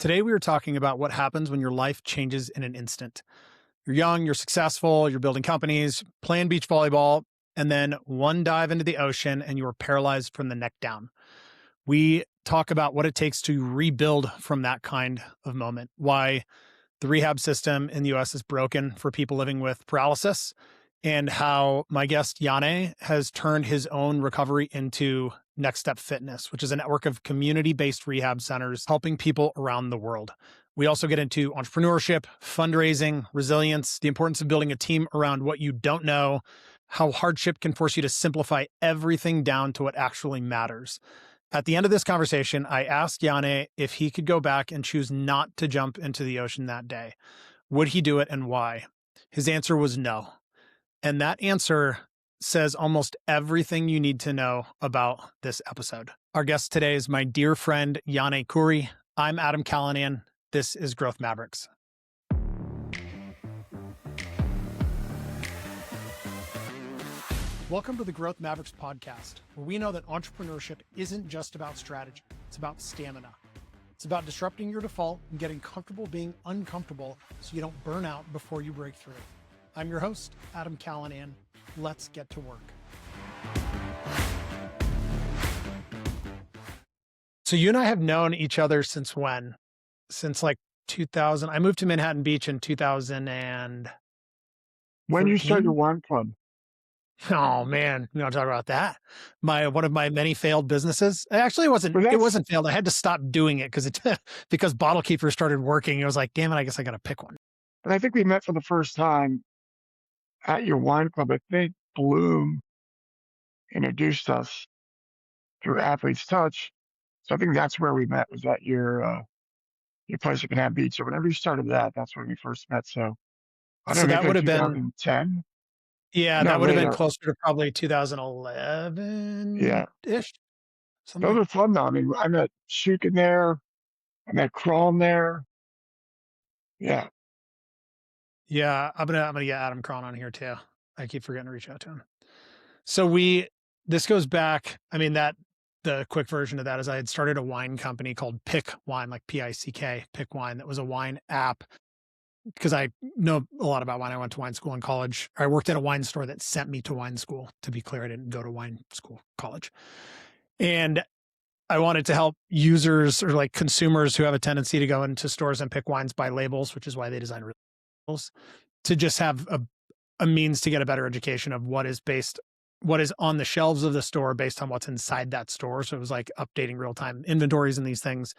Today, we are talking about what happens when your life changes in an instant. You're young, you're successful, you're building companies, playing beach volleyball, and then one dive into the ocean and you're paralyzed from the neck down. We talk about what it takes to rebuild from that kind of moment, why the rehab system in the US is broken for people living with paralysis, and how my guest Janne has turned his own recovery into NextStep Fitness, which is a network of community-based rehab centers helping people around the world. We also get into entrepreneurship, fundraising, resilience, the importance of building a team around what you don't know, how hardship can force you to simplify everything down to what actually matters. At the end of this conversation, I asked Janne if he could go back and choose not to jump into the ocean that day. Would he do it and why? His answer was no. And that answer says almost everything you need to know about this episode. Our guest today is my dear friend, Janne Kouri. I'm Adam Callinan. This is Growth Mavericks. Welcome to the Growth Mavericks podcast, where we know that entrepreneurship isn't just about strategy. It's about stamina. It's about disrupting your default and getting comfortable being uncomfortable so you don't burn out before you break through. I'm your host, Adam Callinan. Let's get to work. So you and I have known each other since when? Since like 2000. I moved to Manhattan Beach in 2000 and... When you start your wine club? Oh man, you want to talk about that? One of my many failed businesses. Actually, it wasn't failed. I had to stop doing it because Bottle Keeper started working. I was like, damn it, I guess I got to pick one. But I think we met for the first time at your wine club. I think Bloom introduced us through Athlete's Touch. So I think that's where we met, was at your place at Manhattan Beach. So whenever you started that, that's when we first met. So I don't know, that would have been 2010. Yeah, that would have been closer to probably 2011-ish. Yeah. Those are fun though. I mean, I met Shook in there. I met Crawl there. Yeah. Yeah, I'm gonna get Adam Cron on here too. I keep forgetting to reach out to him. So this goes back. I mean, the quick version of that is I had started a wine company called Pick Wine, like PICK, Pick Wine. That was a wine app because I know a lot about wine. I went to wine school in college. I worked at a wine store that sent me to wine school. To be clear, I didn't go to wine school, college. And I wanted to help users or like consumers who have a tendency to go into stores and pick wines by labels, which is why they design labels, to just have a means to get a better education of what is on the shelves of the store based on what's inside that store. So it was like updating real-time inventories and these things.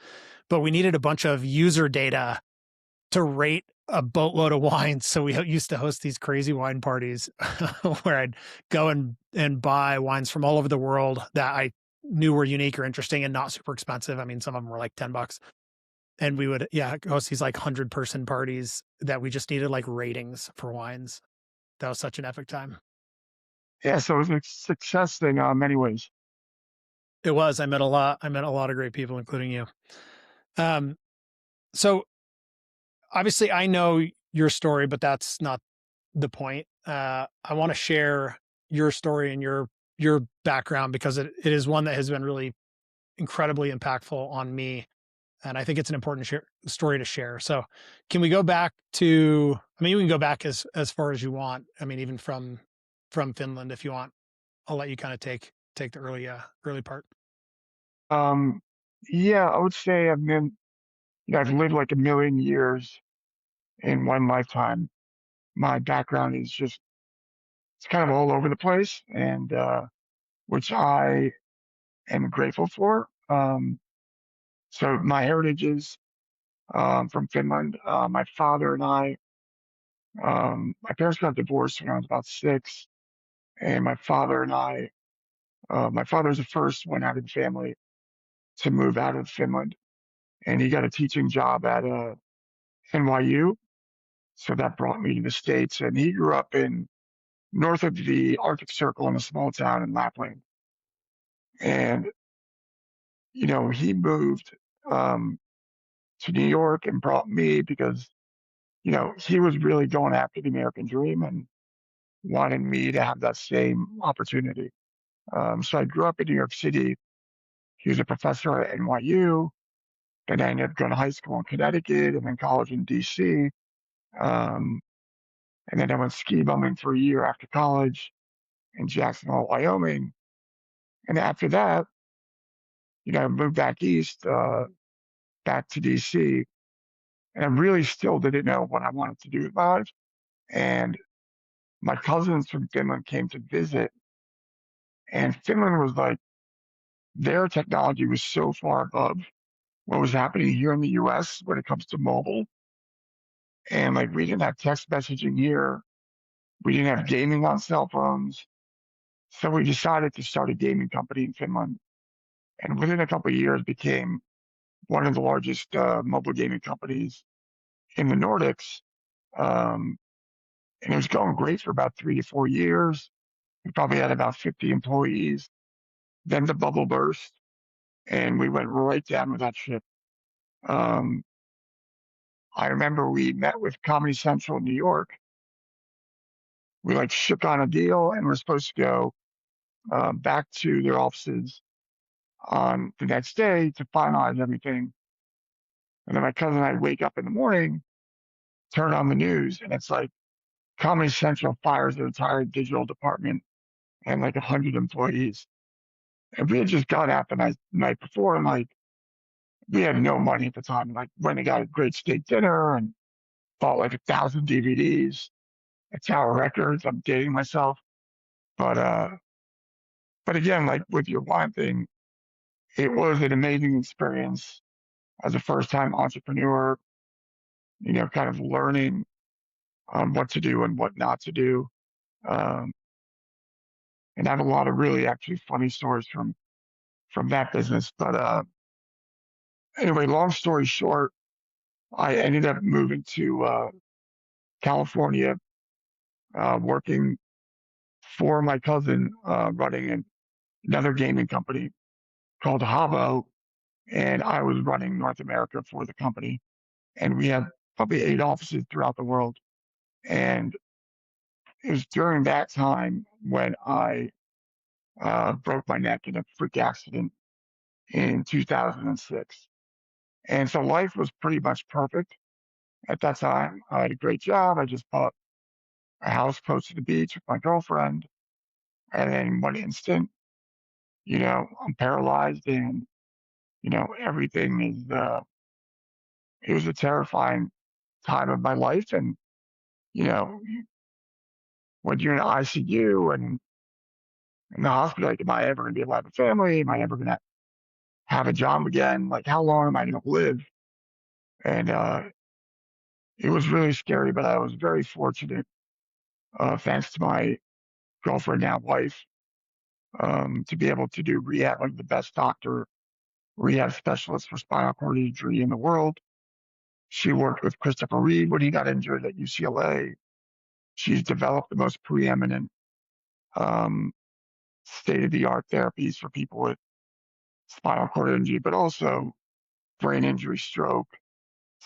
But we needed a bunch of user data to rate a boatload of wines. So we used to host these crazy wine parties where I'd go and buy wines from all over the world that I knew were unique or interesting and not super expensive. I mean, some of them were like $10. And we would, host these like 100-person parties that we just needed like ratings for wines. That was such an epic time. Yeah, so it was a success thing in many ways. It was. I met a lot of great people, including you. So obviously I know your story, but that's not the point. I want to share your story and your background because it is one that has been really incredibly impactful on me. And I think it's an important story to share. So can we go back to, we can go back as far as you want. I mean, even from Finland, if you want. I'll let you kind of take the early part. Yeah, I would say I've lived like a million years in one lifetime. My background is it's kind of all over the place, and which I am grateful for. So my heritage is from Finland. My father and my parents got divorced when I was about 6, and my father and my father's the first one out of the family to move out of Finland, and he got a teaching job at NYU. So that brought me to the States, and he grew up north of the Arctic Circle in a small town in Lapland. And, he moved to New York and brought me because, he was really going after the American dream and wanted me to have that same opportunity. So I grew up in New York City. He was a professor at NYU. Then I ended up going to high school in Connecticut and then college in DC. Um, and then I went ski bumming for a year after college in Jacksonville, Wyoming. And after that, I moved back east, back to DC, and I really still didn't know what I wanted to do with my life. And my cousins from Finland came to visit, and Finland was like, their technology was so far above what was happening here in the US when it comes to mobile. And like, we didn't have text messaging here, we didn't have gaming on cell phones. So we decided to start a gaming company in Finland. And within a couple of years, became one of the largest mobile gaming companies in the Nordics. Um, and it was going great for about 3 to 4 years. We probably had about 50 employees. Then the bubble burst, and we went right down with that ship. Um, I remember we met with Comedy Central in New York. We like shook on a deal, and we're supposed to go back to their offices on the next day to finalize everything. And then my cousin and I wake up in the morning, turn on the news, and it's like Comedy Central fires their entire digital department and like 100 employees. And we had just gone out the night before, and like we had no money at the time. Like went and got a great steak dinner and bought like 1,000 DVDs at Tower Records. I'm dating myself, but but again, like with your wine thing, it was an amazing experience as a first time entrepreneur. Kind of learning what to do and what not to do. Um, and I have a lot of really actually funny stories from that business. But anyway, long story short, I ended up moving to California, working for my cousin, running another gaming company called Havo, and I was running North America for the company. And we had probably 8 offices throughout the world. And it was during that time when I broke my neck in a freak accident in 2006. And so life was pretty much perfect at that time. I had a great job. I just bought a house close to the beach with my girlfriend. And then in one instant, I'm paralyzed and, everything is, it was a terrifying time of my life. And, you know, when you're in ICU and in the hospital, like, am I ever going to be able to have a family? Am I ever going to have a job again? Like, how long am I going to live? And it was really scary, but I was very fortunate, thanks to my girlfriend, now wife, to be able to do rehab, like the best doctor, rehab specialist for spinal cord injury in the world. She worked with Christopher Reeve when he got injured at UCLA. She's developed the most preeminent um, state of the art therapies for people with spinal cord injury, but also brain injury, stroke,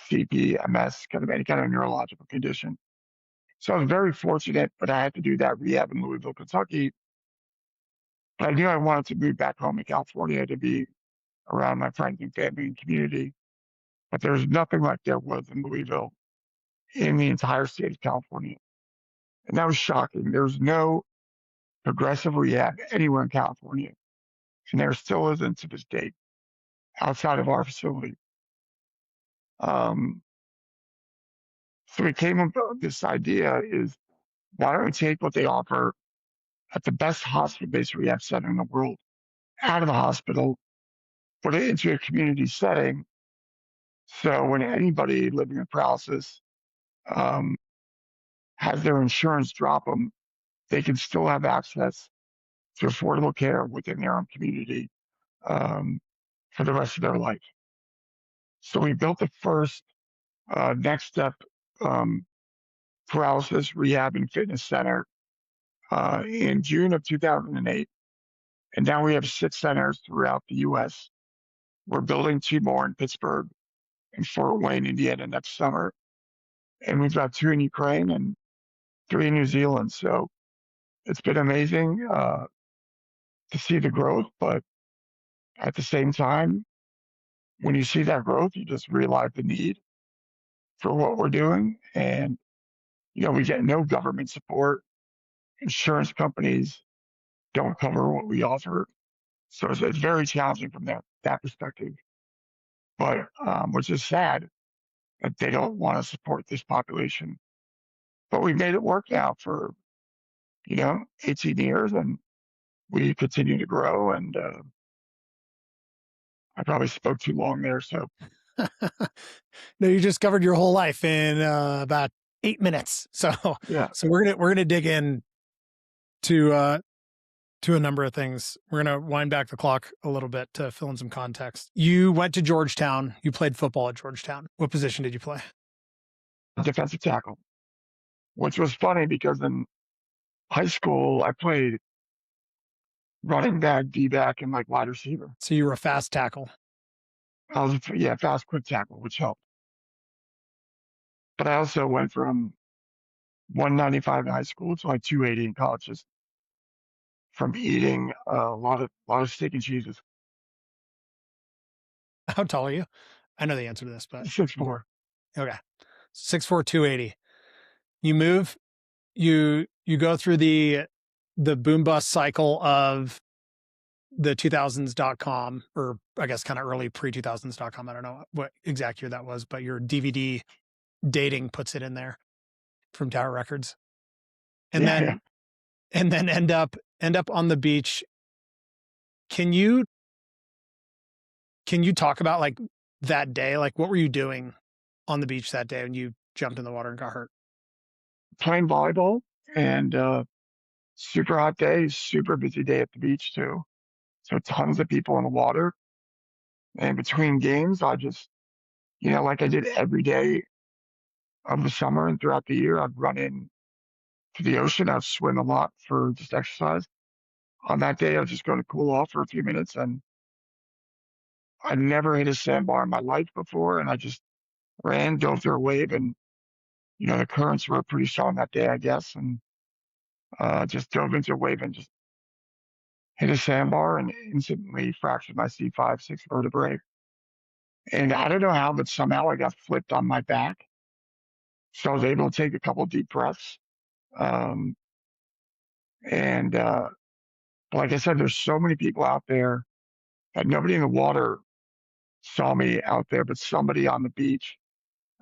CP, MS, kind of any kind of neurological condition. So I was very fortunate, but I had to do that rehab in Louisville, Kentucky. But I knew I wanted to move back home to California to be around my friends and family and community. But there's nothing like there was in Louisville in the entire state of California. And that was shocking. There's no progressive rehab anywhere in California. And there still isn't to this date outside of our facility. Um, so we came up with this idea is why don't we take what they offer at the best hospital-based rehab center in the world out of the hospital, put it into a community setting. So when anybody living with paralysis um, has their insurance drop them, they can still have access to affordable care within their own community for the rest of their life. So we built the first Next Step um, Paralysis Rehab and Fitness Center in June of 2008. And now we have 6 centers throughout the US. We're building 2 more in Pittsburgh and Fort Wayne, Indiana next summer. And we've got 2 in Ukraine and 3 in New Zealand. So it's been amazing to see the growth, but at the same time, when you see that growth, you just realize the need for what we're doing. And, we get no government support. Insurance companies don't cover what we offer. So it's very challenging from that perspective. But which is sad that they don't want to support this population. But we've made it work now for, 18 years, and we continue to grow. And I probably spoke too long there. So No, you just covered your whole life in about 8 minutes. So, yeah, so we're gonna dig in to a number of things. We're gonna wind back the clock a little bit to fill in some context. You went to Georgetown. You played football at Georgetown. What position did you play? defensive tackle, which was funny because in high school I played running back, D back, and like wide receiver. So you were a fast tackle. I was fast, quick tackle, which helped. But I also went from 195 in high school to like 280 in college, just from eating a lot of steak and cheeses. How tall are you? I know the answer to this, but 6'4". okay. 6'4", 280. You move, you go through the boom bust cycle of the 2000s.com, or I guess kind of early pre-2000s.com. I don't know what exact year that was, but your DVD dating puts it in there from Tower Records. And Yeah, yeah. then end up on the beach. Can you talk about like that day? Like what were you doing on the beach that day when you jumped in the water and got hurt? Playing volleyball, and super hot day, super busy day at the beach too. So tons of people in the water. And between games, I just, like I did every day of the summer and throughout the year, I'd run in to the ocean. I'd swim a lot for just exercise. On that day, I was just going to cool off for a few minutes, and I never hit a sandbar in my life before. And I just ran, dove through a wave, and the currents were pretty strong that day, I guess, and just dove into a wave and just hit a sandbar and instantly fractured my C5, six vertebrae. And I don't know how, but somehow I got flipped on my back, so I was able to take a couple deep breaths. Um, and like I said, there's so many people out there that nobody in the water saw me out there, but somebody on the beach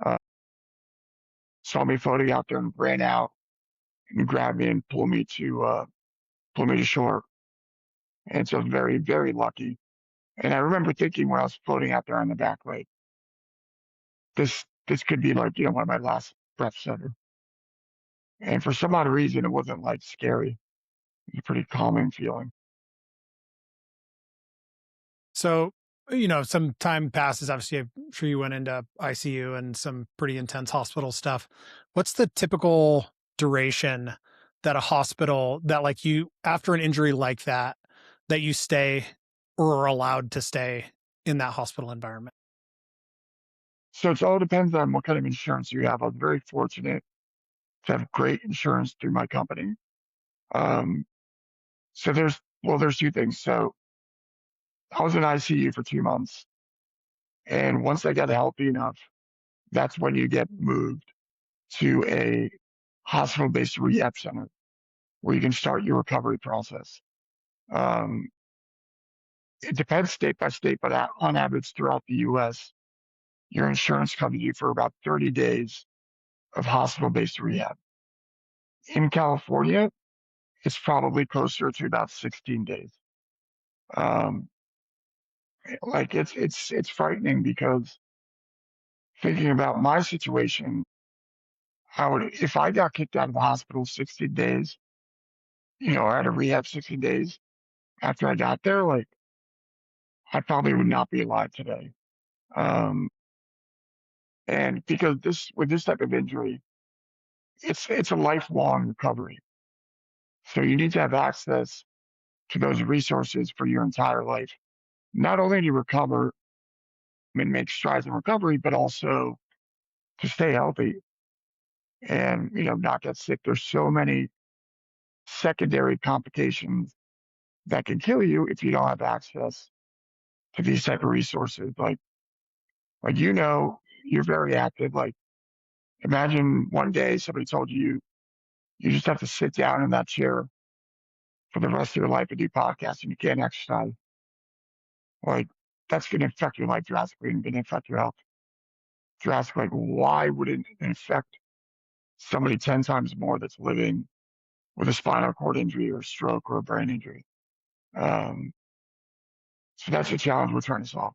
uh, saw me floating out there and ran out and grabbed me and pulled me to shore. And so I was very, very lucky. And I remember thinking when I was floating out there on the back, like this could be like one of my last breaths ever. And for some odd reason, it wasn't like scary. It was a pretty calming feeling. So, some time passes. Obviously, I'm sure you went into ICU and some pretty intense hospital stuff. What's the typical duration that a hospital that like you after an injury like that you stay or are allowed to stay in that hospital environment? So it all depends on what kind of insurance you have. I was very fortunate to have great insurance through my company. Um, so there's two things. So I was in ICU for 2 months, and once I got healthy enough, that's when you get moved to a hospital-based rehab center where you can start your recovery process. Um, it depends state by state, but on average throughout the U.S., your insurance covers you for about 30 days of hospital-based rehab. In California, it's probably closer to about 16 days. Um, like it's frightening because thinking about my situation, I would if I got kicked out of the hospital 16 days, or out of rehab 16 days after I got there, like I probably would not be alive today. Um, and because with this type of injury, it's a lifelong recovery. So you need to have access to those resources for your entire life. Not only to recover and make strides in recovery, but also to stay healthy and not get sick. There's so many secondary complications that can kill you if you don't have access to these type of resources. Like Like, you're very active. Like, imagine one day somebody told you you just have to sit down in that chair for the rest of your life and do podcasts and you can't exercise. Like, that's going to affect your life drastically and going to affect your health drastically. Like, why would it affect somebody 10 times more that's living with a spinal cord injury or a stroke or a brain injury? Um, so that's the challenge we're trying to solve.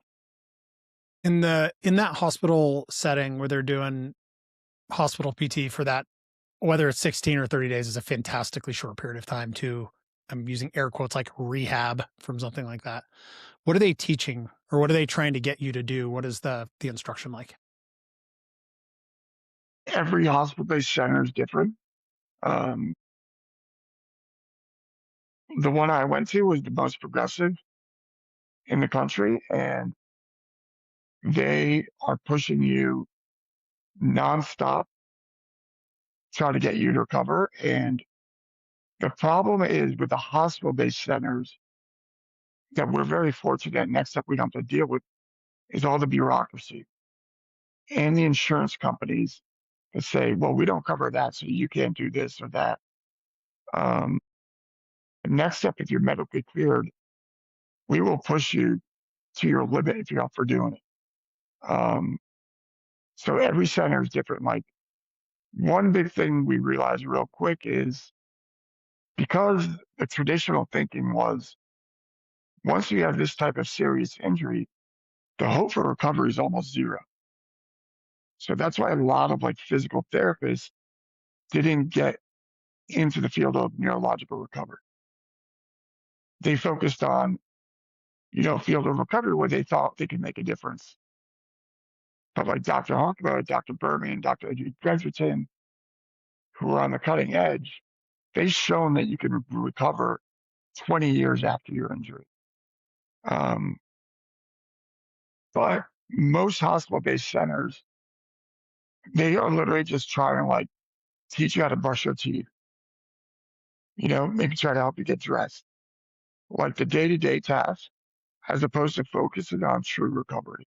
In that hospital setting where they're doing hospital PT for that, whether it's 16 or 30 days is a fantastically short period of time to, I'm using air quotes, like rehab from something like that. What are they teaching or what are they trying to get you to do? What is the instruction like? Every hospital-based center is different. Um, the one I went to was the most progressive in the country, and they are pushing you nonstop, trying to get you to recover. And the problem is with the hospital-based centers that we're very fortunate. Next up, we don't have to deal with is all the bureaucracy and the insurance companies that say, "Well, we don't cover that, so you can't do this or that." Um, next up, if you're medically cleared, we will push you to your limit if you're up for doing it. So every center is different. Like, one big thing we realized real quick is because the traditional thinking was once you have this type of serious injury, the hope for recovery is almost zero. So that's why a lot of like physical therapists didn't get into the field of neurological recovery. They focused on, field of recovery where they thought they could make a difference. But like Dr. Honkma, Dr. Berman, Dr. Edgerton, who are on the cutting edge, they've shown that you can recover 20 years after your injury. Um, but most hospital-based centers, they are literally just trying to like teach you how to brush your teeth, maybe try to help you get dressed, like the day-to-day tasks, as opposed to focusing on true recovery.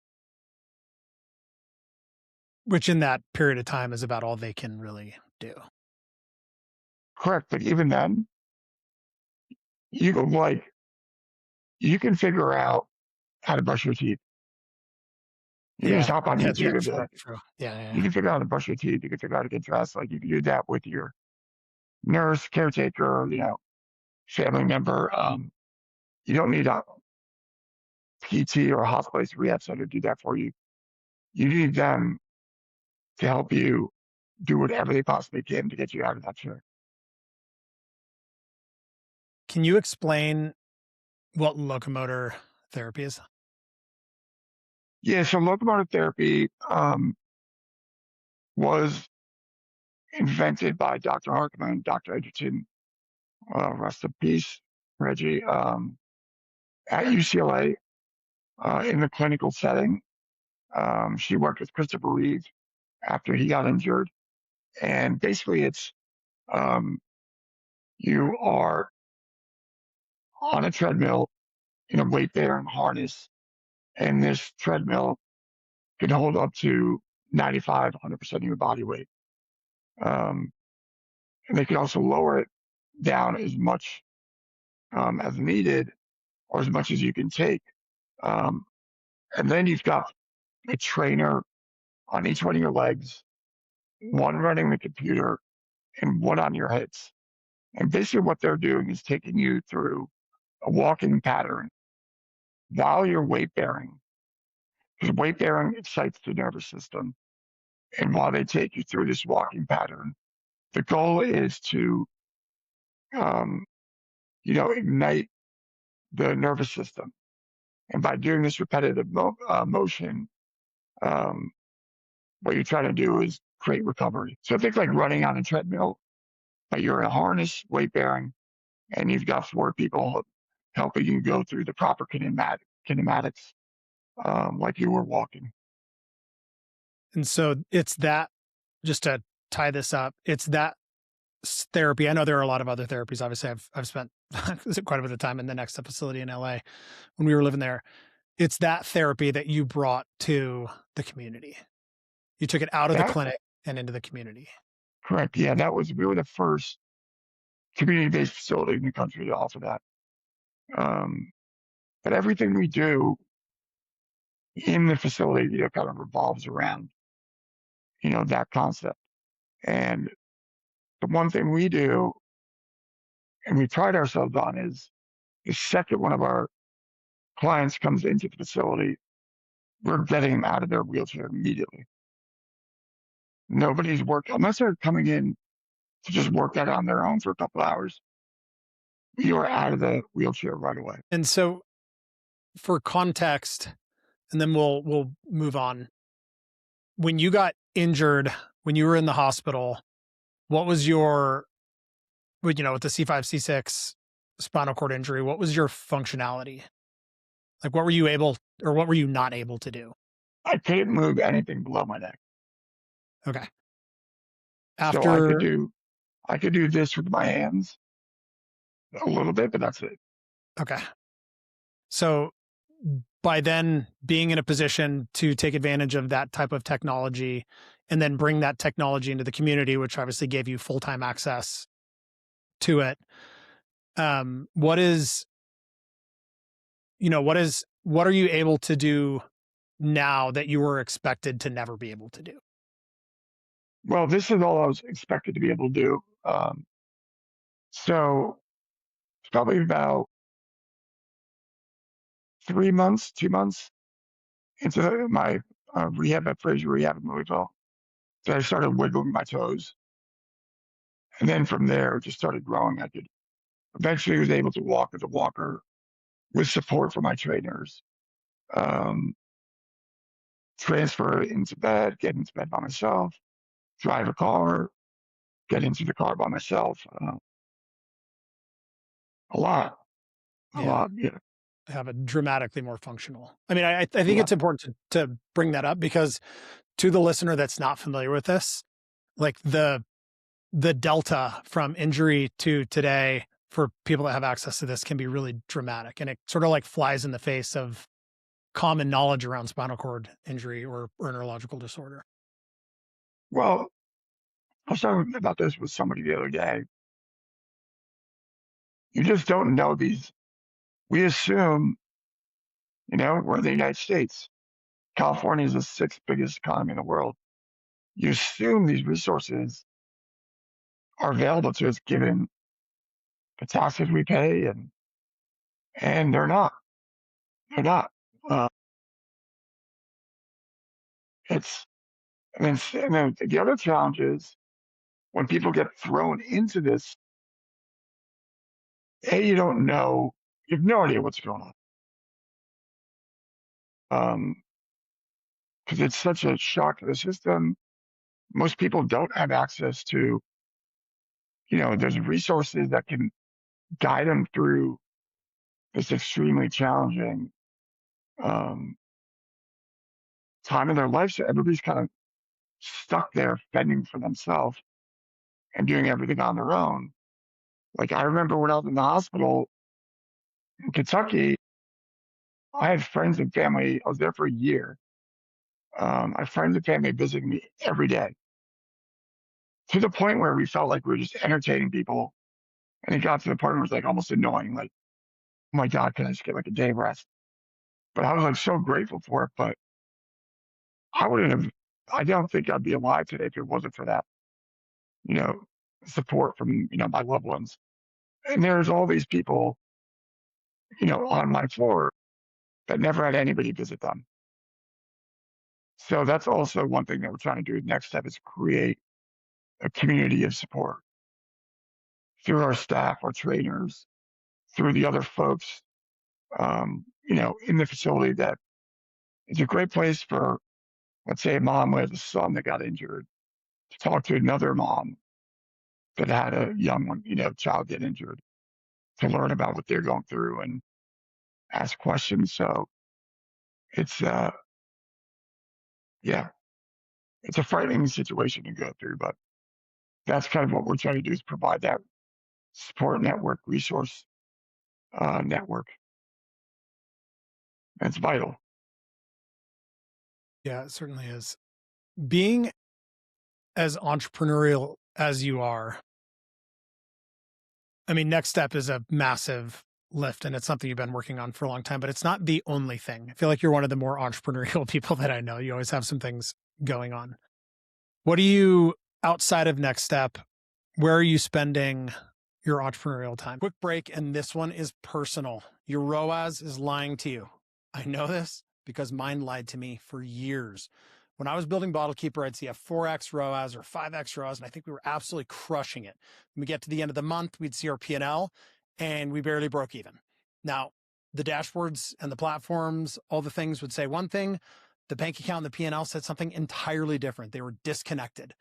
Which in that period of time is about all they can really do. Correct. But even then, you can like you can figure out how to brush your teeth. You can just Yeah. hop on Yeah. YouTube and be True. like, True. Yeah. Yeah. you Yeah. can figure out how to brush your teeth. You can figure out how to get dressed. Like you can do that with your nurse, caretaker, family member. You don't need a PT or a hospital-based rehab center to do that for you. You need them to help you do whatever they possibly can to get you out of that chair. Can you explain what locomotor therapy is? Yeah, so locomotive therapy was invented by Dr. Harkman, Dr. Edgerton, rest in peace, Reggie, at UCLA in the clinical setting. She worked with Christopher Reeve after he got injured. And basically, it's um, you are on a treadmill in a weight bearing harness, and this treadmill can hold up to 95, 100% of your body weight. Um, and they can also lower it down as much as needed or as much as you can take. Um, and then you've got a trainer on each one of your legs, one running the computer, and one on your hips. And basically, what they're doing is taking you through a walking pattern while you're weight bearing, because weight bearing excites the nervous system. And while they take you through this walking pattern, the goal is to, um, ignite the nervous system. And by doing this repetitive motion, um, what you're trying to do is create recovery. So think like running on a treadmill, but you're in a harness, weight bearing, and you've got four people helping you go through the proper kinematics, like you were walking. And so it's that, just to tie this up, it's that therapy. I know there are a lot of other therapies. Obviously, I've spent quite a bit of time in the NextStep facility in LA when we were living there. It's that therapy that you brought to the community. You took it out of the That clinic and into the community. correct. Yeah, we were the first community-based facility in the country to offer that. Um, but everything we do in the facility, kind of revolves around, that concept. And the one thing we do and we pride ourselves on is the second one of our clients comes into the facility, we're getting them out of their wheelchair immediately. Nobody's worked unless they're coming in to just work that on their own for a couple hours. You are out of the wheelchair right away. And so for context, and then we'll move on. When you got injured, when you were in the hospital, what was your, with the C5, C6 spinal cord injury, what was your functionality? Like what were you able or what were you not able to do? I couldn't move anything below my neck. Okay. So I could After, do this with my hands a little bit, but that's it. okay. So by then being in a position to take advantage of that type of technology and then bring that technology into the community, which obviously gave you full-time access to it. What is, what are you able to do now that you were expected to never be able to do? Well, this is all I was expected to be able to do. So it's probably about 3 months, 2 months into my rehab at Fraser Rehab in Louisville. So I started wiggling my toes. And then from there, it just started growing. I could eventually was able to walk with a walker with support from my trainers, um, transfer into bed, get into bed by myself, drive a car, get into the car by myself. A lot, a Yeah. lot. Yeah. Have a dramatically more functional. I mean, I think Yeah. it's important to bring that up because to the listener that's not familiar with this, like the delta from injury to today for people that have access to this can be really dramatic. And it sort of like flies in the face of common knowledge around spinal cord injury or neurological disorder. Well, I was talking about this with somebody the other day. You just don't know these. We assume, we're in the United States. California is the sixth biggest economy in the world. You assume these resources are available to us given the taxes we pay, and they're not. They're not. Uh, it's and then the other challenge is when people get thrown into this. You don't know. You have no idea what's going on because it's such a shock to the system. Most people don't have access to. There's resources that can guide them through this extremely challenging um, time in their life. So everybody's kind of stuck there fending for themselves and doing everything on their own. Like I remember when I was in the hospital in Kentucky, I had friends and family. I was there for a year. I had friends and family visiting me every day to the point where we felt like we were just entertaining people. And it got to the point where it was like almost annoying. Like, oh my God, can I just get like a day of rest? But I was like so grateful for it. But I wouldn't have, I don't think I'd be alive today if it wasn't for that, you know, support from, my loved ones. And there's all these people, on my floor that never had anybody visit them. So that's also one thing that we're trying to do. Next step is create a community of support through our staff, our trainers, through the other folks, in the facility that is a great place for, let's say, a mom with a son that got injured to talk to another mom that had a young one, child get injured to learn about what they're going through and ask questions. So it's, yeah, it's a frightening situation to go through, but that's kind of what we're trying to do is provide that support network, resource network. It's vital. Yeah, it certainly is. Being as entrepreneurial as you are, I mean, Next Step is a massive lift and it's something you've been working on for a long time, but it's not the only thing. I feel like you're one of the more entrepreneurial people that I know. You always have some things going on. What do you, outside of Next Step, where are you spending your entrepreneurial time? Quick break, and this one is personal. Your ROAS is lying to you. I know this because mine lied to me for years. When I was building Bottle Keeper, I'd see a 4x ROAS or 5x ROAS, and I think we were absolutely crushing it. When we get to the end of the month, we'd see our P&L, and we barely broke even. Now, the dashboards and the platforms, all the things would say one thing. The bank account and the P&L said something entirely different. They were disconnected.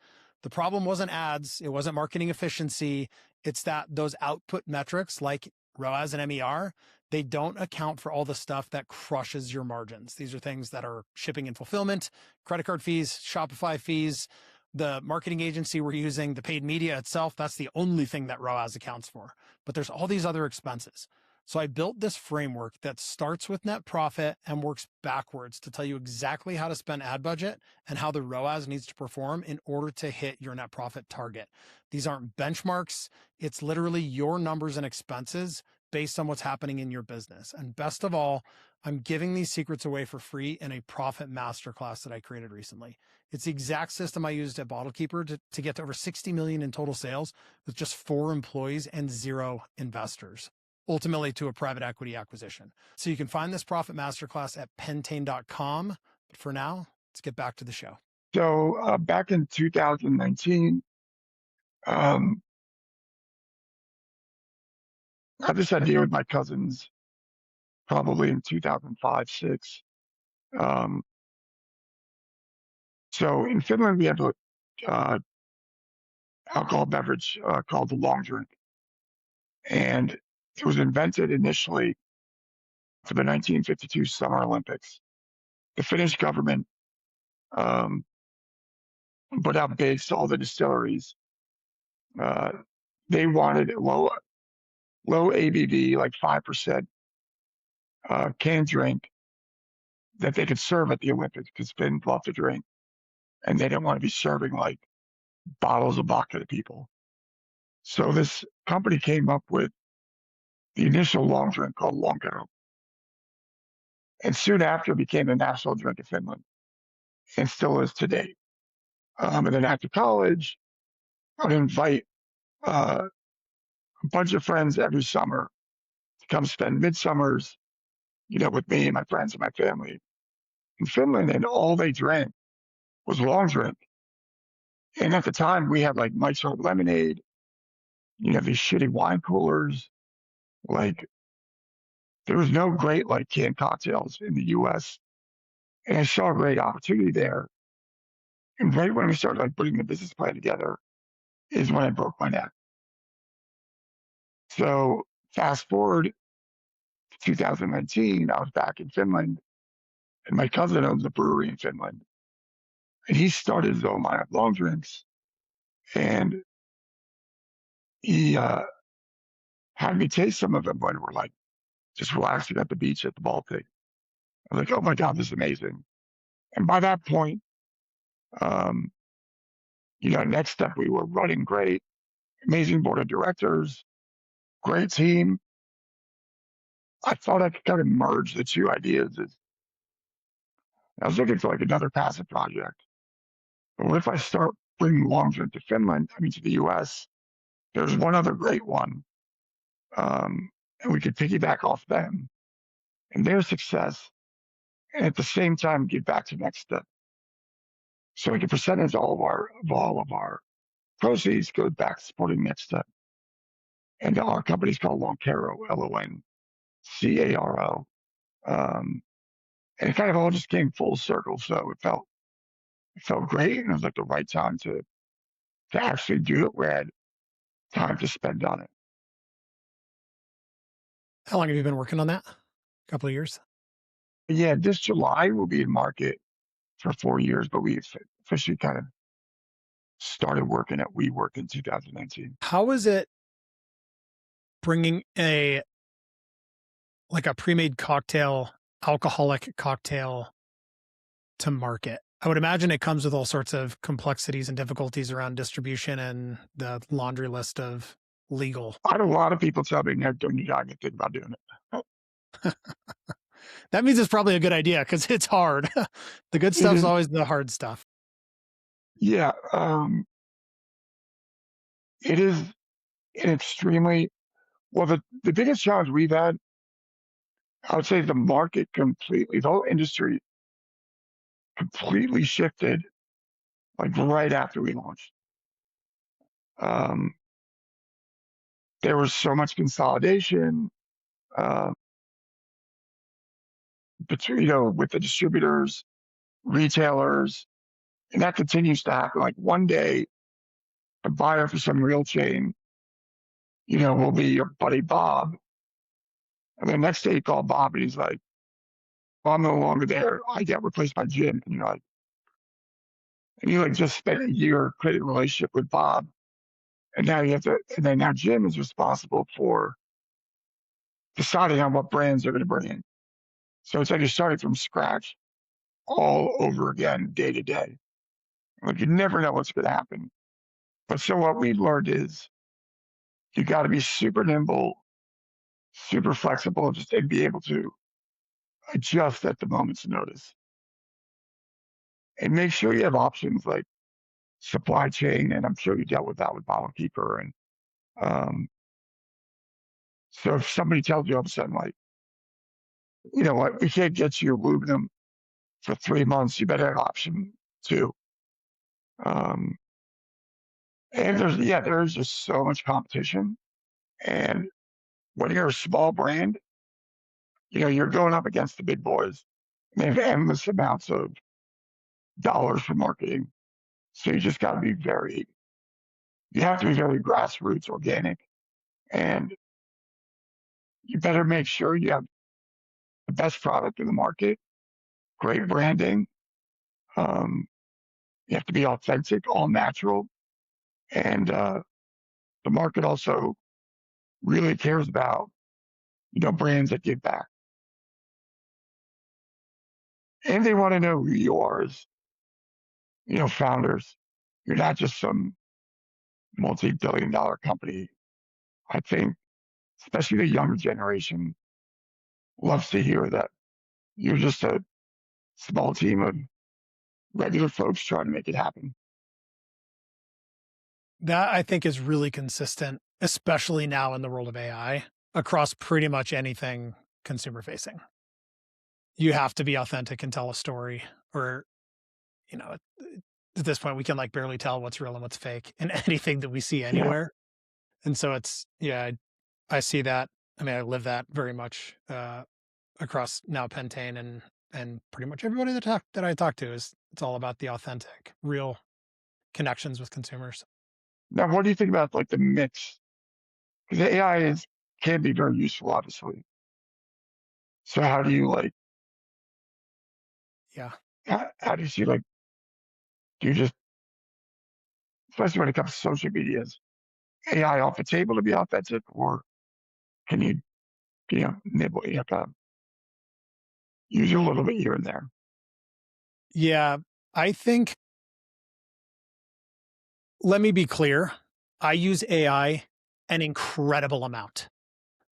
The problem wasn't ads. It wasn't marketing efficiency. It's that those output metrics like ROAS and MER, they don't account for all the stuff that crushes your margins. These are things that are shipping and fulfillment, credit card fees, Shopify fees, the marketing agency we're using, the paid media itself. That's the only thing that ROAS accounts for. But there's all these other expenses. So I built this framework that starts with net profit and works backwards to tell you exactly how to spend ad budget and how the ROAS needs to perform in order to hit your net profit target. These aren't benchmarks. It's literally your numbers and expenses based on what's happening in your business. And best of all, I'm giving these secrets away for free in a profit masterclass that I created recently. It's the exact system I used at Bottle Keeper to get to over 60 million in total sales with just 4 employees and 0 investors, ultimately to a private equity acquisition. So you can find this profit masterclass at pentane.com. But for now, let's get back to the show. So back in 2019, I had this idea with my cousins, probably in 2005, 6. So in Finland, we have a alcohol beverage called the long drink. And it was invented initially for the 1952 Summer Olympics. The Finnish government put out bids to all the distilleries. They wanted low ABV, like 5% canned drink that they could serve at the Olympics because Finns love to drink. And they didn't want to be serving like bottles of vodka to people. So this company came up with the initial long drink called Loncaro. And soon after became a national drink in Finland and still is today. And then after college, I would invite a bunch of friends every summer to come spend midsummers, with me and my friends and my family in Finland. And all they drank was long drink. And at the time, we had like Mike's Hard Lemonade, these shitty wine coolers. Like, there was no great like canned cocktails in the US. And I saw a great opportunity there. And right when we started like putting the business plan together is when I broke my neck. So fast forward to 2019, I was back in Finland, and my cousin owns a brewery in Finland. And he started his own line of long drinks. And he had me taste some of them when we're like just relaxing at the beach at the Baltic. I was like, oh my God, this is amazing. And by that point, um, next step, we were running great, amazing board of directors, great team. I thought I could kind of merge the two ideas. I was looking for like another passive project. But what if I start bringing long drink to Finland, to the US? There's one other great one. And we could piggyback off them and their success, and at the same time give back to Next Step. So like a percentage of all of our proceeds goes back to supporting Next Step. And our company's called Loncaro, Loncaro. And it kind of all just came full circle. So it felt great, and it was like the right time to actually do it. We had time to spend on it. How long have you been working on that? A couple of years? But yeah, this July we'll be in market for 4 years, but we officially kind of started working at WeWork in 2019. How is it bringing a pre-made cocktail alcoholic cocktail to market? I would imagine it comes with all sorts of complexities and difficulties around distribution and the laundry list of legal. I had a lot of people tell me, no, don't you not even think about doing it. That means it's probably a good idea because it's hard. The good It stuff's is, always the hard stuff. yeah, it is an extremely, well, the biggest challenge we've had, I would say the market completely, the whole industry completely shifted like right after we launched. Um, there was so much consolidation uh, between, with the distributors, retailers, and that continues to happen. Like one day, a buyer for some real chain, will be your buddy Bob. And the next day you call Bob and he's like, well, I'm no longer there. I get replaced by Jim. And you're like, and you like just spent a year creating a relationship with Bob. And now you have to, and then now Jim is responsible for deciding on what brands they're going to bring in. So it's like you're starting from scratch all over again, day to day. Like you never know what's going to happen. But so what we learned is you got to be super nimble, super flexible, and be able to adjust at the moment's notice. And make sure you have options like supply chain, and I'm sure you dealt with that with Bottle Keeper. And um, so if somebody tells you all of a sudden, like, you know what, we can't get you aluminum for 3 months, you better have option two. Um, and there's just so much competition. And when you're a small brand, you're going up against the big boys. They have endless amounts of dollars for marketing. So you have to be very grassroots, organic, and you better make sure you have the best product in the market, great branding. Um, you have to be authentic, all natural, and the market also really cares about brands that give back, and they want to know who you are as founders. You're not just some multi-billion-dollar company. I think, especially the younger generation, loves to hear that you're just a small team of regular folks trying to make it happen. That I think is really consistent, especially now in the world of AI across pretty much anything consumer facing. You have to be authentic and tell a story, or, at this point, we can like barely tell what's real and what's fake in anything that we see Yeah. anywhere. And so I see that. I mean, I live that very much across now Pentane and pretty much everybody that I talk to is it's all about the authentic, real connections with consumers. Now, what do you think about like the mix? Because AI can be very useful, obviously. So how do you like? Yeah. How do you see like? Do you just, especially when it comes to social media, is AI off the table to be authentic, or can nibble? You have to use a little bit here and there. Yeah. I think, let me be clear. I use AI an incredible amount.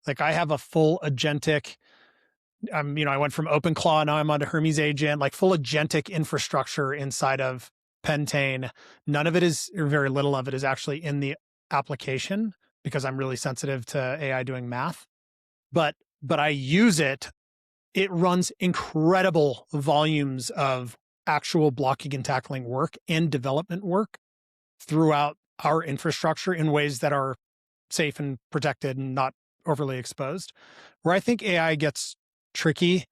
Like I have a full agentic, I went from OpenClaw, now I'm onto Hermes Agent, like full agentic infrastructure inside of Pentane. None of it is, or very little of it is actually in the application because I'm really sensitive to AI doing math. But I use it. It runs incredible volumes of actual blocking and tackling work and development work throughout our infrastructure in ways that are safe and protected and not overly exposed. Where I think AI gets tricky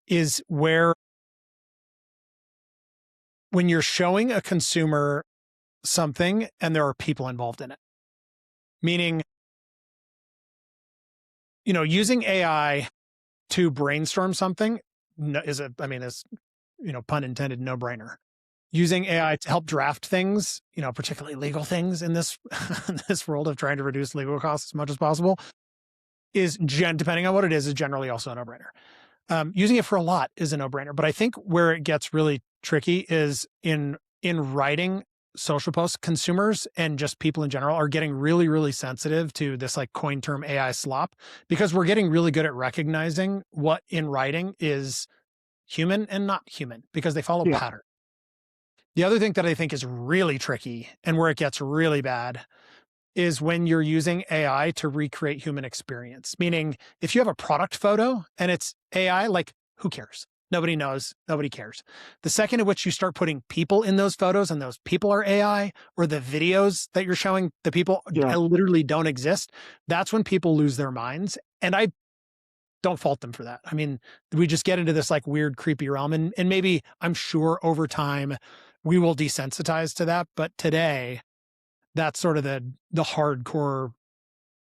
is where when you're showing a consumer something and there are people involved in it, meaning, using AI to brainstorm something is pun intended, no brainer. Using AI to help draft things, particularly legal things in this in this world of trying to reduce legal costs as much as possible, depending on what it is generally also a no-brainer. Using it for a lot is a no-brainer, but I think where it gets really tricky is in writing social posts. Consumers and just people in general are getting really, really sensitive to this like coin term AI slop because we're getting really good at recognizing what in writing is human and not human because they follow Yeah. pattern. The other thing that I think is really tricky and where it gets really bad is when you're using AI to recreate human experience. Meaning, if you have a product photo and it's AI, like who cares? Nobody knows, nobody cares. The second in which you start putting people in those photos and those people are AI, or the videos that you're showing, the people Yeah. literally don't exist, that's when people lose their minds. And I don't fault them for that. I mean, we just get into this like weird, creepy realm. And maybe I'm sure over time we will desensitize to that. But today, that's sort of the hardcore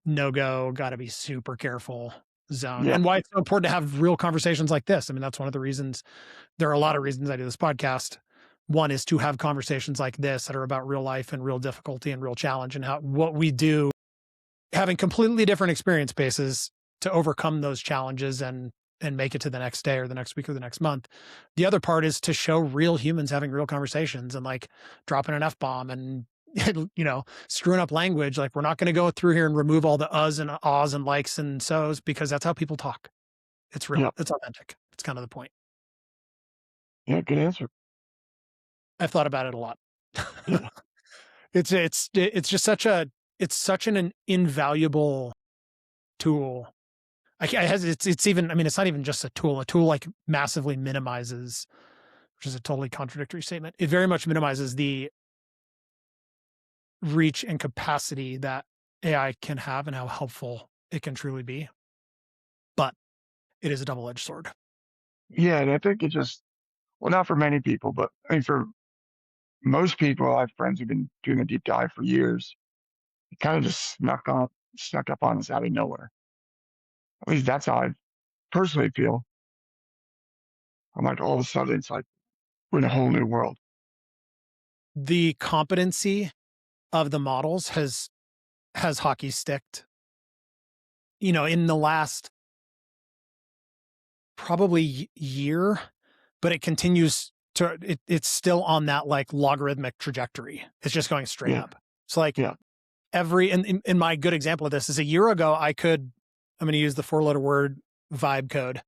no-go, got to be super careful zone. Yeah. And why it's so important to have real conversations like this. I mean, that's one of the reasons. There are a lot of reasons I do this podcast. One is to have conversations like this that are about real life and real difficulty and real challenge and how what we do, having completely different experience bases to overcome those challenges and make it to the next day or the next week or the next month. The other part is to show real humans having real conversations and like dropping an F-bomb and screwing up language. Like we're not going to go through here and remove all the uhs and ahs and likes and so's because that's how people talk. It's real. Yeah. It's authentic. It's kind of the point. Yeah. Good answer. I've thought about it a lot. Yeah. It's just it's such an invaluable tool. It's even, I mean, it's not even just a tool. A tool like massively minimizes, which is a totally contradictory statement. It very much minimizes the reach and capacity that AI can have and how helpful it can truly be. But it is a double-edged sword. Yeah. And I think it just, well, not for many people, but I mean, for most people, I have friends who've been doing a deep dive for years. It kind of just snuck up on us out of nowhere. At least that's how I personally feel. I'm like, all of a sudden, it's like we're in a whole new world. The competency of the models has hockey sticked. In the last probably year, but it continues to it's still on that like logarithmic trajectory. It's just going straight Yeah. up. So like Yeah. in my good example of this is a year ago, I'm going to use the 4-letter word vibe code.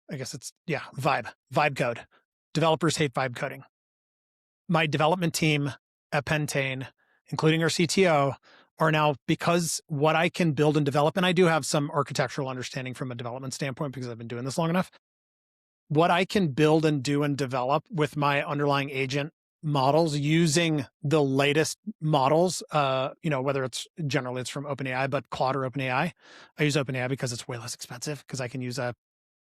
I guess it's, yeah, vibe code. Developers hate vibe coding. My development team at Pentane, including our CTO, are now, because what I can build and develop, and I do have some architectural understanding from a development standpoint because I've been doing this long enough. What I can build and do and develop with my underlying agent models using the latest models, whether it's generally it's from OpenAI, but Claude or OpenAI. I use OpenAI because it's way less expensive because I can use a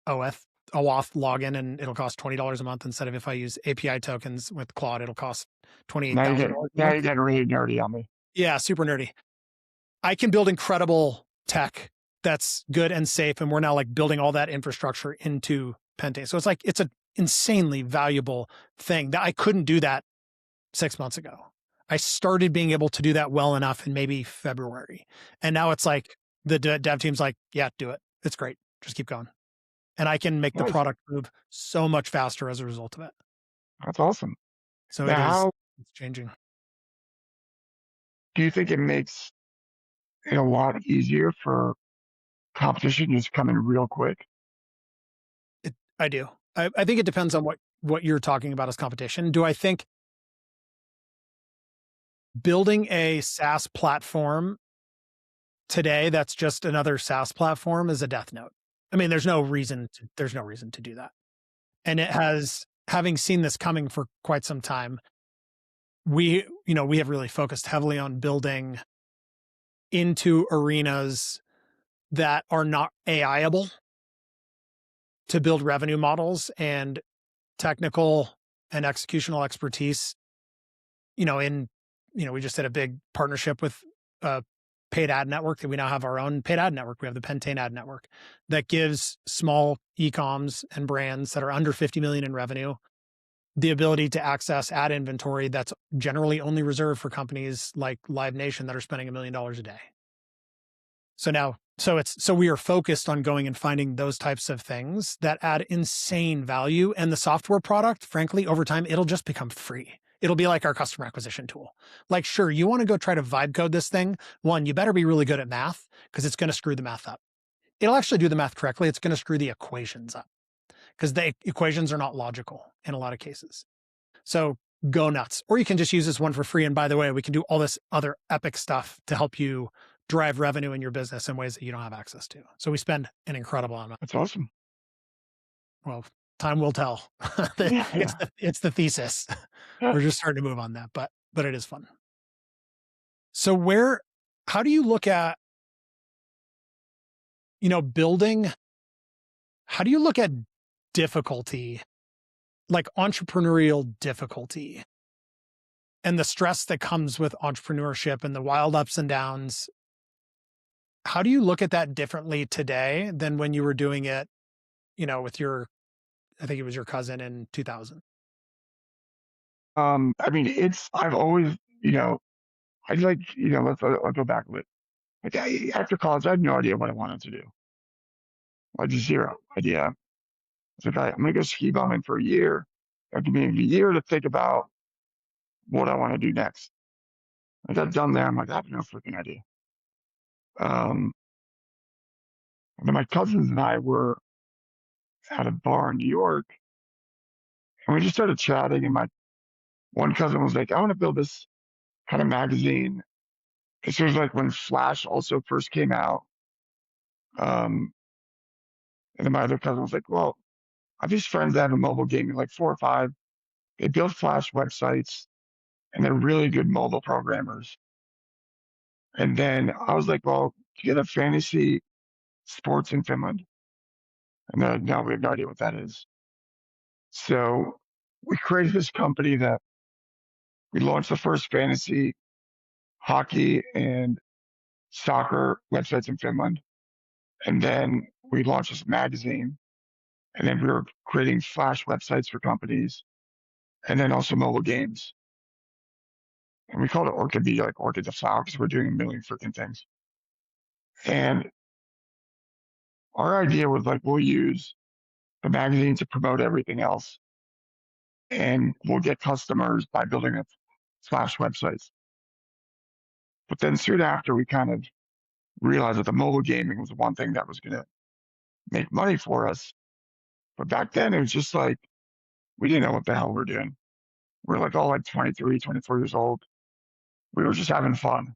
OAuth login and it'll cost $20 a month instead of if I use API tokens with Claude, it'll cost $28,000 a Now month. you're getting really nerdy on me. Yeah, super nerdy. I can build incredible tech that's good and safe, and we're now like building all that infrastructure into Pentane. So it's an insanely valuable thing that I couldn't do that 6 months ago. I started being able to do that well enough in maybe February. And now it's like the dev team's like, yeah, do it. It's great. Just keep going. And I can make the Nice. product move so much faster as a result of it. That's awesome. So Now, how it's changing. do you think it makes it a lot easier for competition just come in real quick? I do. I think it depends on what you're talking about as competition. Do I think building a SaaS platform today that's just another SaaS platform is a death note? I mean, there's no reason to do that. And having seen this coming for quite some time, we have really focused heavily on building into arenas that are not AI-able to build revenue models and technical and executional expertise. We just did a big partnership with a paid ad network that we now have our own paid ad network. We have the Pentane ad network that gives small e-coms and brands that are under 50 million in revenue the ability to access ad inventory that's generally only reserved for companies like Live Nation that are spending $1 million a day. So now So we are focused on going and finding those types of things that add insane value. And the software product, frankly, over time, it'll just become free. It'll be like our customer acquisition tool. Like, sure, you want to go try to vibe code this thing. One, you better be really good at math because it's going to screw the math up. It'll actually do the math correctly. It's going to screw the equations up because the equations are not logical in a lot of cases. So go nuts. Or you can just use this one for free. And by the way, we can do all this other epic stuff to help you drive revenue in your business in ways that you don't have access to. So we spend an incredible amount. That's awesome. Well, time will tell. Yeah, it's yeah. it's the thesis. Yeah. We're just starting to move on that, but it is fun. So how do you look at, building, how do you look at difficulty, like entrepreneurial difficulty and the stress that comes with entrepreneurship and the wild ups and downs? How do you look at that differently today than when you were doing it, with I think it was your cousin in 2000? I mean, I've always, I'd like, I'll go back a bit. Like after college, I had no idea what I wanted to do. Like just zero idea. I was like, I'm gonna go ski bumming for a year. That give me a year to think about what I want to do next. I got done there. I'm like, I have no freaking idea. Um, and then my cousins and I were at a bar in New York, and we just started chatting. And my one cousin was like, I want to build this kind of magazine. This was like when Flash also first came out. Um, and then my other cousin was like, well, I have these friends that have a mobile gaming, like 4 or 5. They build Flash websites, and they're really good mobile programmers. And then I was like, well, do you get a fantasy sports in Finland? And they're like, no, we have no idea what that is. So we created this company that we launched the first fantasy hockey and soccer websites in Finland. And then we launched this magazine. And then we were creating Flash websites for companies and then also mobile games. And we called it Orchid Media, like Orchid the Flower, because we're doing a million freaking things. And our idea was like, we'll use the magazine to promote everything else. And we'll get customers by building a Flash websites. But then soon after, we kind of realized that the mobile gaming was the one thing that was going to make money for us. But back then, it was just like, we didn't know what the hell we were doing. We were like all like 23, 24 years old. We were just having fun.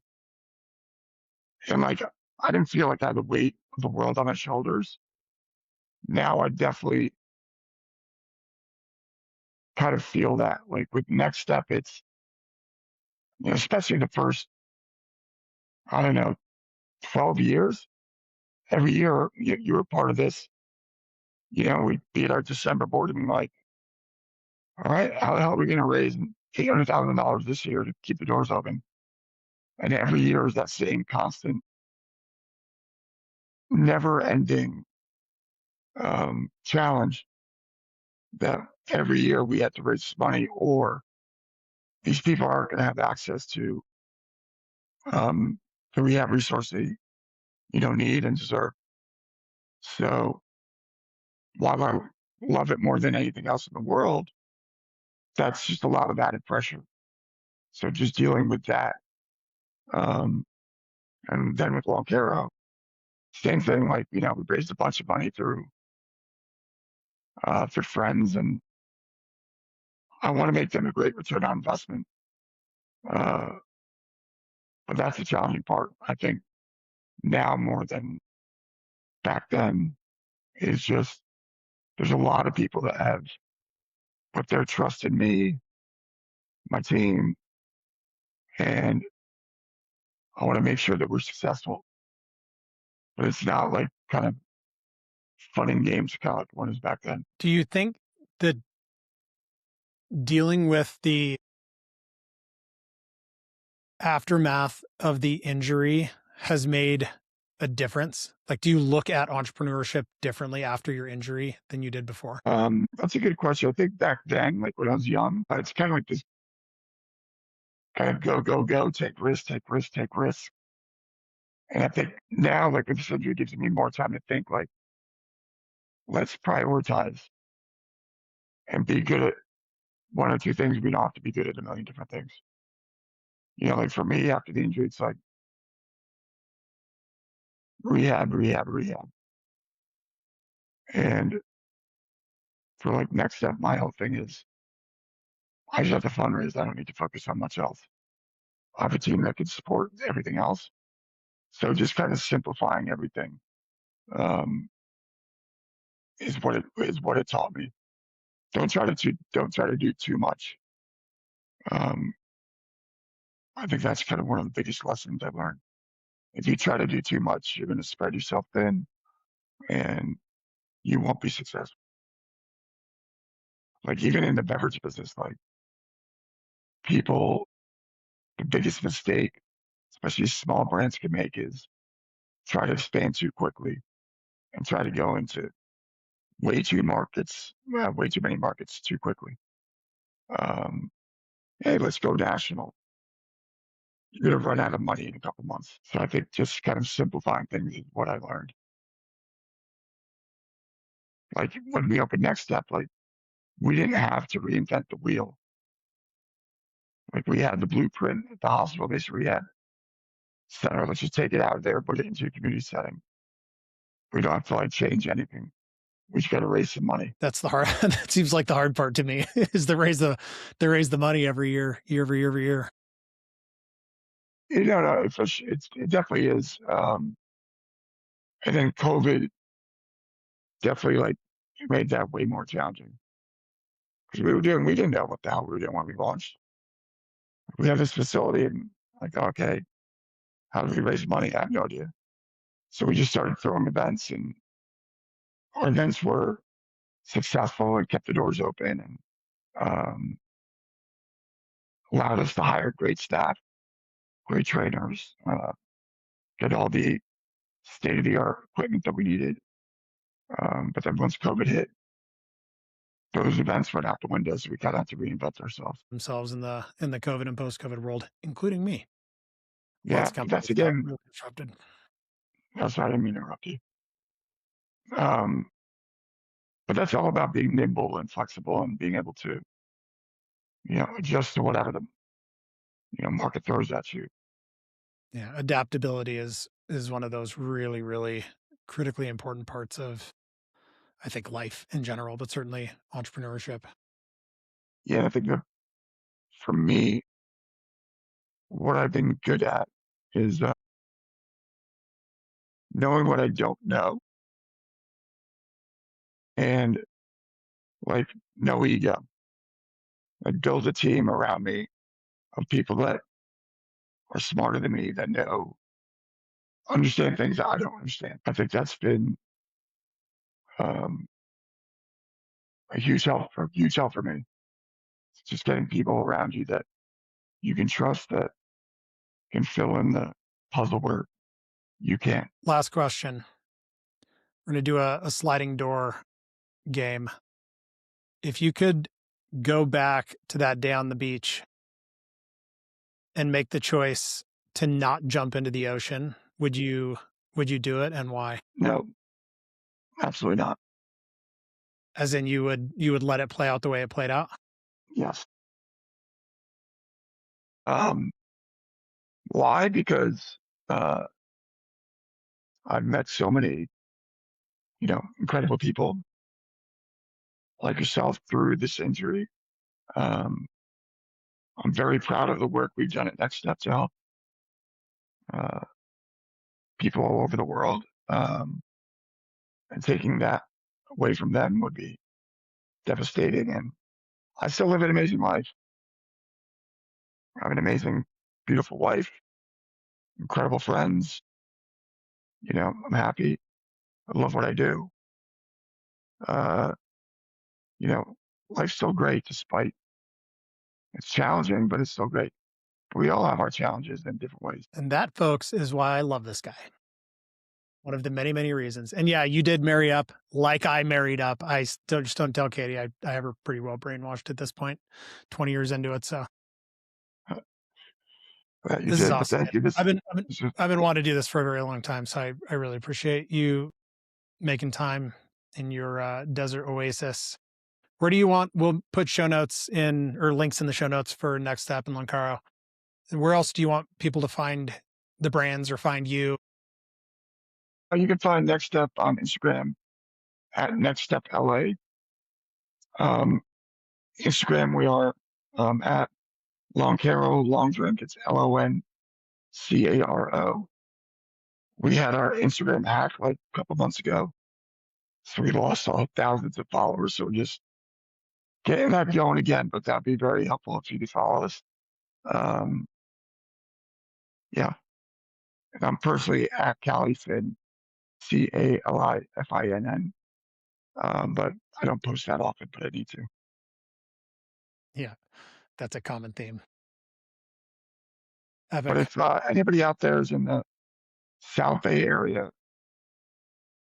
And like, I didn't feel like I had the weight of the world on my shoulders. Now I definitely kind of feel that. Like with Next Step, it's, especially the first, I don't know, 12 years, every year you were part of this. We beat our December board and like, all right, how the hell are we going to raise $800,000 this year to keep the doors open? And every year is that same constant, never ending challenge that every year we have to raise money or these people aren't going to have access to the rehab resource they need and deserve. So while I love it more than anything else in the world, that's just a lot of added pressure. So just dealing with that. And then with Loncaro, same thing. Like, we raised a bunch of money through for friends, and I want to make them a great return on investment. Uh, but that's the challenging part. I think now more than back then is just there's a lot of people that have put their trust in me, my team, and I want to make sure that we're successful. But it's not like kind of fun and games kind of like one is back then. Do you think that dealing with the aftermath of the injury has made a difference? Like, do you look at entrepreneurship differently after your injury than you did before? That's a good question. I think back then, like when I was young, it's kind of like this kind of go, go, go, take risk, take risk, take risk. And I think now, like with the surgery, it gives me more time to think. Like, let's prioritize and be good at one or two things. We don't have to be good at a million different things. Like for me, after the injury, it's like rehab, rehab, rehab. And for like next step, my whole thing is I just have to fundraise. I don't need to focus on much else. I have a team that can support everything else. So just kind of simplifying everything um, is what it taught me. Don't try to do too much. Um, I think that's kind of one of the biggest lessons I've learned. If you try to do too much, you're going to spread yourself thin, and you won't be successful. Like even in the beverage business, like people, the biggest mistake, especially small brands can make, is try to expand too quickly and try to go into way too many markets too quickly. Um, hey, let's go national. You're going to run out of money in a couple months. So I think just kind of simplifying things is what I learned. Like when we opened Next Step, like we didn't have to reinvent the wheel. Like we had the blueprint at the hospital-based rehab center. Let's just take it out of there, put it into a community setting. We don't have to like change anything. We just got to raise some money. That's the hard. That seems like the hard part to me is to raise the money every year, year over year over year. No, it definitely is. And then COVID definitely like made that way more challenging because we didn't know what the hell we were doing when we launched. We have this facility and like, okay, how do we raise money? I have no idea. So we just started throwing events, and our events were successful and kept the doors open and um, allowed us to hire great staff, great trainers, get all the state of the art equipment that we needed. But then once COVID hit, those events went out the window, so we kind of had to reinvent ourselves. Themselves in the COVID and post COVID world, including me. Lots Yeah, of that's companies got again, really disrupted. that's why I didn't mean to interrupt you. Um, but that's all about being nimble and flexible and being able to, adjust to whatever the market throws at you. Yeah, adaptability is one of those really, really critically important parts of, I think, life in general, but certainly entrepreneurship. Yeah, I think that for me, what I've been good at is knowing what I don't know and like no ego. Like build a team around me of people that are smarter than me that understand things that I don't understand. I think that's been um, a huge help for me. It's just getting people around you that you can trust that can fill in the puzzle where you can't. Last question. We're going to do a sliding door game. If you could go back to that day on the beach and make the choice to not jump into the ocean, would you do it, and why? No, absolutely not. As in you would let it play out the way it played out? Yes. Um, why? Because uh, I've met so many, incredible people like yourself through this injury. Um, I'm very proud of the work we've done at Next Step to help uh, people all over the world. And taking that away from them would be devastating. And I still live an amazing life. I have an amazing, beautiful wife, incredible friends. I'm happy. I love what I do. Uh, you know, life's still great despite it's challenging, but it's still great. We all have our challenges in different ways. And that, folks, is why I love this guy. One of the many, many reasons. And yeah, you did marry up like I married up. I still just don't tell Katie. I have her pretty well brainwashed at this point, 20 years into it. So that you This is did. But awesome, thank man. you. This is, I've been wanting to do this for a very long time, so I really appreciate you making time in your desert oasis. Where do you want? We'll put show notes in or links in the show notes for Next Step and Loncaro. And where else do you want people to find the brands or find you? you can find Next Step on Instagram at Next Step LA. Um, Instagram, we are at Loncaro, long drink. It's Loncaro. We had our Instagram hack like a couple months ago. So we lost all thousands of followers. So we're just getting that going again, but that'd be very helpful if you could follow us. Um, yeah. And I'm personally at Califin, Califinn. But I don't post that often, but I need to. Yeah, that's a common theme. But Epic. if anybody out there is in the South Bay area,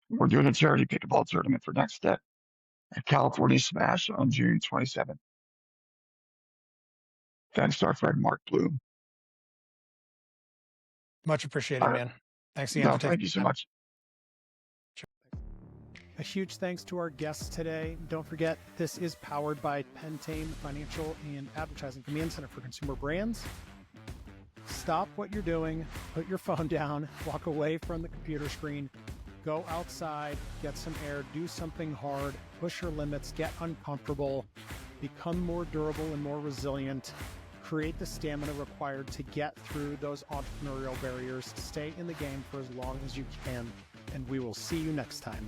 we're doing a charity pickleball tournament for Next Step at California Smash on June 27th. Thanks to our friend Mark Bloom. Much appreciated, All right. man. Thanks again No, for taking thank you so the time. much. A huge thanks to our guests today. Don't forget, this is powered by Pentane Financial and Advertising Command Center for Consumer Brands. Stop what you're doing, put your phone down, walk away from the computer screen, go outside, get some air, do something hard, push your limits, get uncomfortable, become more durable and more resilient, create the stamina required to get through those entrepreneurial barriers, stay in the game for as long as you can, and we will see you next time.